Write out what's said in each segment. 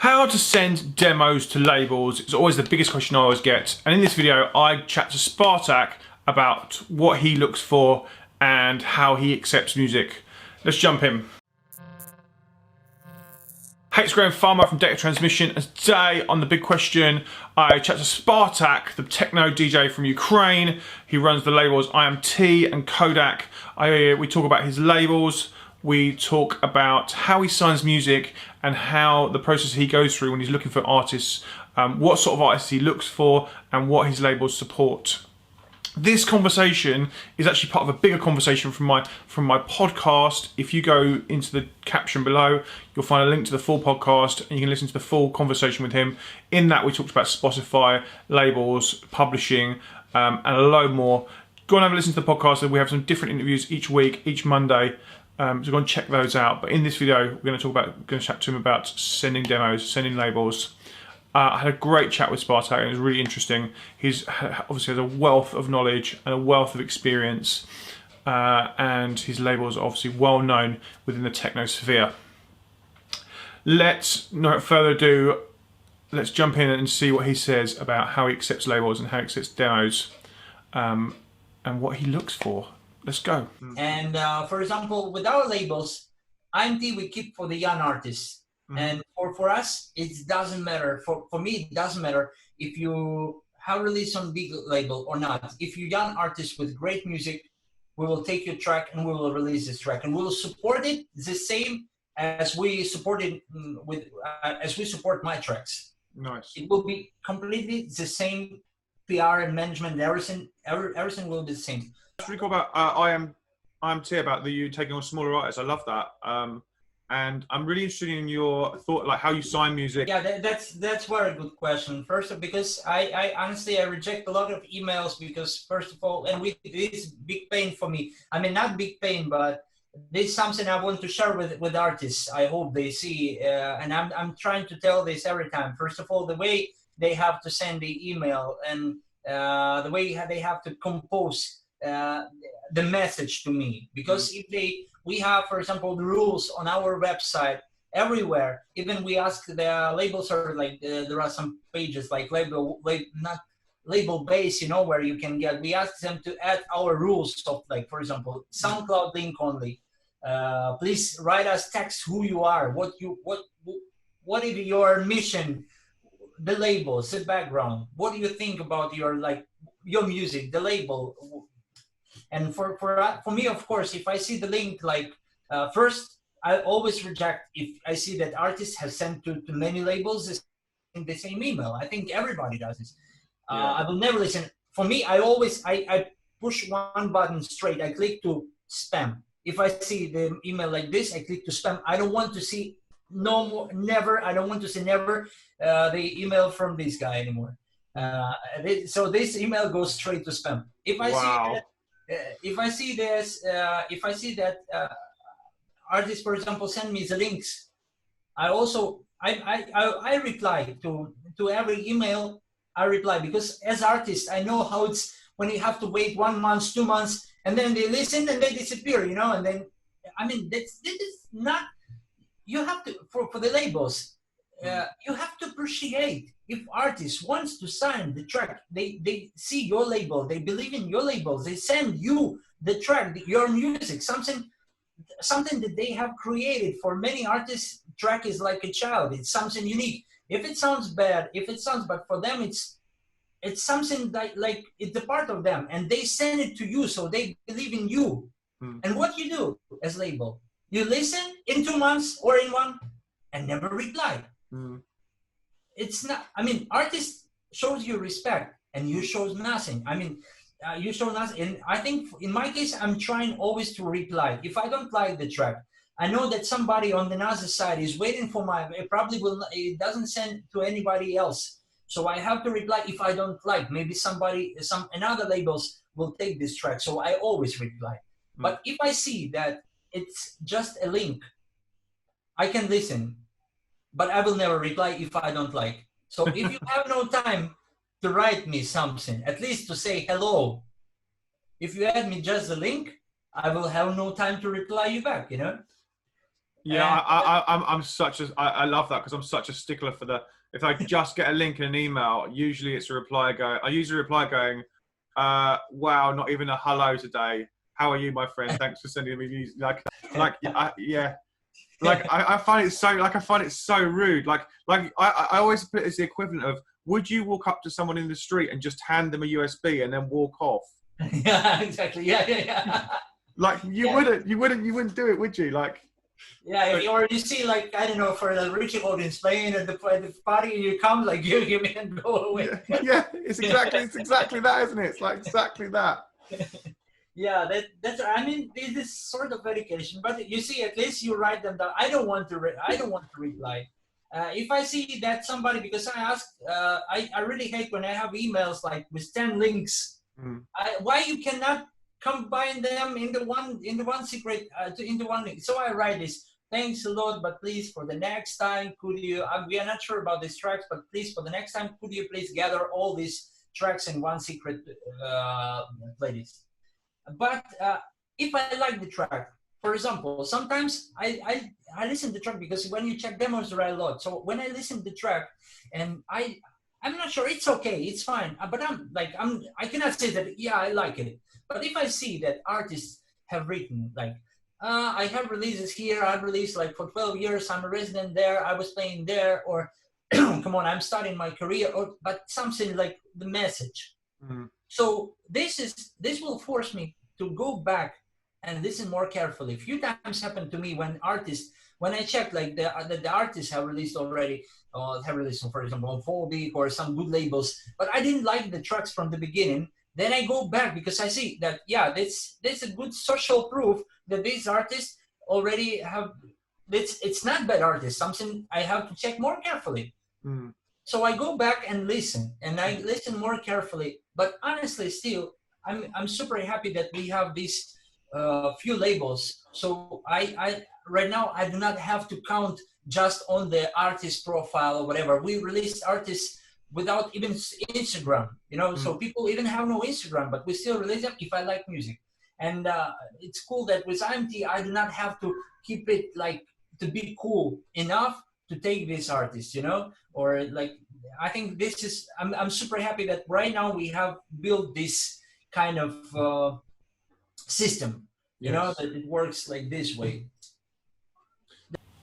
How to send demos to labels is always the biggest question I always get. And in this video, I chat to Spartaque about what he looks for and how he accepts music. Let's jump in. Hey, it's Grahame from Data Transmission, and today on The Big Question, I chat to Spartaque, the techno DJ from Ukraine. He runs the labels IAMT and Codex. We talk about his labels, we talk about how he signs music and how the process he goes through when he's looking for artists, what sort of artists he looks for and what his labels support. This conversation is actually part of a bigger conversation from my podcast. If you go into the caption below, you'll find a link to the full podcast and you can listen to the full conversation with him. In that, we talked about Spotify, labels, publishing, and a load more. Go and have a listen to the podcast. We have some different interviews each week, each Monday. So go and check those out. But in this video, we're going to chat to him about sending demos, sending labels. I had a great chat with Spartaque and it was really interesting. He's obviously has a wealth of knowledge and a wealth of experience, and his labels are obviously well known within the techno sphere. Let's, without further ado, let's jump in and see what he says about how he accepts labels and how he accepts demos, and what he looks for. Let's go. And for example, with our labels, IAMT we keep for the young artists. And for us, it doesn't matter. For me, it doesn't matter if you have released on big label or not. If you're young artist with great music, we will take your track and we will release this track, and we will support it the same as we support it as we support my tracks. Nice. It will be completely the same PR and management. Everything will be the same. That's really cool about IAMT, about you taking on smaller artists. I love that. And I'm really interested in your thought, like how you sign music. Yeah, that's very good question. First, because I honestly reject a lot of emails because first of all, and this is big pain for me. I mean, not big pain, but this is something I want to share with artists. I hope they see, and I'm trying to tell this every time. First of all, the way they have to send the email and the way they have to compose the message to me, because if we have, for example, the rules on our website everywhere. Even we ask the labels are like there are some pages like not label base, you know, where you can get. We ask them to add our rules of, like, for example, SoundCloud link only. Please write us text who you are, what is your mission, the labels, the background. What do you think about your music, the label? And for me, of course, if I see the link, like first, I always reject if I see that artists have sent to many labels the same email. I think everybody does this. I will never listen. For me, I push one button straight. I click to spam. If I see the email like this, I click to spam. I don't want to see never. I don't want to see never the email from this guy anymore. So this email goes straight to spam. If I see if I see that artists, for example, send me the links, I reply to every email. I reply because as artist, I know how it's when you have to wait 1 month, 2 months, and then they listen and they disappear, you know. And then, I mean, this is not. You have to for the labels. You have to appreciate if artists wants to sign the track, they see your label, they believe in your labels, they send you the track, your music, something that they have created. For many artists, track is like a child. It's something unique. If it sounds bad, for them, it's something like it's a part of them, and they send it to you, so they believe in you. And what you do as label, you listen in 2 months or in one, and never reply. It's not. I mean, artist shows you respect, and you show nothing. I mean, you show nothing. And I think in my case, I'm trying always to reply. If I don't like the track, I know that somebody on the other side is waiting for it probably will. It doesn't send to anybody else, so I have to reply. If I don't like, maybe another labels will take this track, so I always reply. But if I see that it's just a link, I can listen. But I will never reply if I don't like. So if you have no time to write me something, at least to say hello, if you add me just the link, I will have no time to reply you back, you know? Yeah, I love that because I'm such a stickler for if I just get a link in an email, usually it's a reply I usually reply going, wow, not even a hello today. How are you, my friend? Thanks for sending me news. Yeah. I find it so rude. I always put it as the equivalent of, would you walk up to someone in the street and just hand them a USB and then walk off? Yeah, exactly. Yeah. Like you wouldn't do it, would you? Like, yeah, you see, like, I don't know, for the rich audience playing at the party, and you come, like, you give me and go away. Yeah, it's exactly that, isn't it? It's like exactly that. Yeah, that's. I mean, this is sort of education, but you see, at least you write them down. I don't want to reply. If I see that somebody, because I ask, I really hate when I have emails like with 10 links. Why you cannot combine them in the one secret into one link? So I write this. Thanks a lot, but please, for the next time, could you? We are not sure about these tracks, but please, for the next time, could you please gather all these tracks in one secret playlist? But if I like the track, for example, sometimes I listen to the track because when you check demos, there are a lot. So when I listen to the track, and I'm not sure, it's okay, it's fine, but I cannot say that, yeah, I like it. But if I see that artists have written like, I have releases here, I've released like for 12 years, I'm a resident there, I was playing there, or come on, I'm starting my career, but something like the message. So this will force me to go back and listen more carefully. A few times happened to me when I checked like the artists have released already, for example, on Phobic or some good labels, but I didn't like the tracks from the beginning. Then I go back because I see that, yeah, that's a good social proof that these artists already have. It's not bad artists. Something I have to check more carefully. So I go back and listen, and I listen more carefully. But honestly, still, I'm super happy that we have these few labels. So I right now I do not have to count just on the artist profile or whatever. We released artists without even Instagram, so people even have no Instagram, but we still release them if I like music. And it's cool that with IAMT, I do not have to keep it like to be cool enough to take this artist, or like, I think this is, I'm super happy that right now we have built this kind of system, that it works like this way.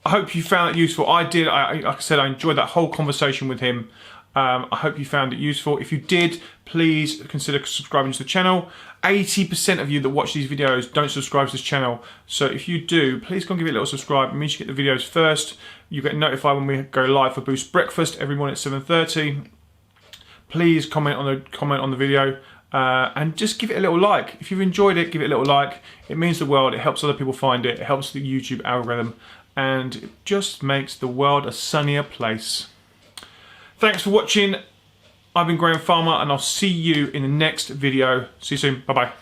I hope you found it useful. I did. Like I said, I enjoyed that whole conversation with him. I hope you found it useful. If you did, please consider subscribing to the channel. 80% of you that watch these videos don't subscribe to this channel. So if you do, please go and give it a little subscribe. It means you get the videos first. You get notified when we go live for Boost Breakfast every morning at 7:30. Please comment on the video and just give it a little like. If you've enjoyed it, give it a little like. It means the world. It helps other people find it. It helps the YouTube algorithm. And it just makes the world a sunnier place. Thanks for watching. I've been Graham Farmer, and I'll see you in the next video. See you soon. Bye-bye.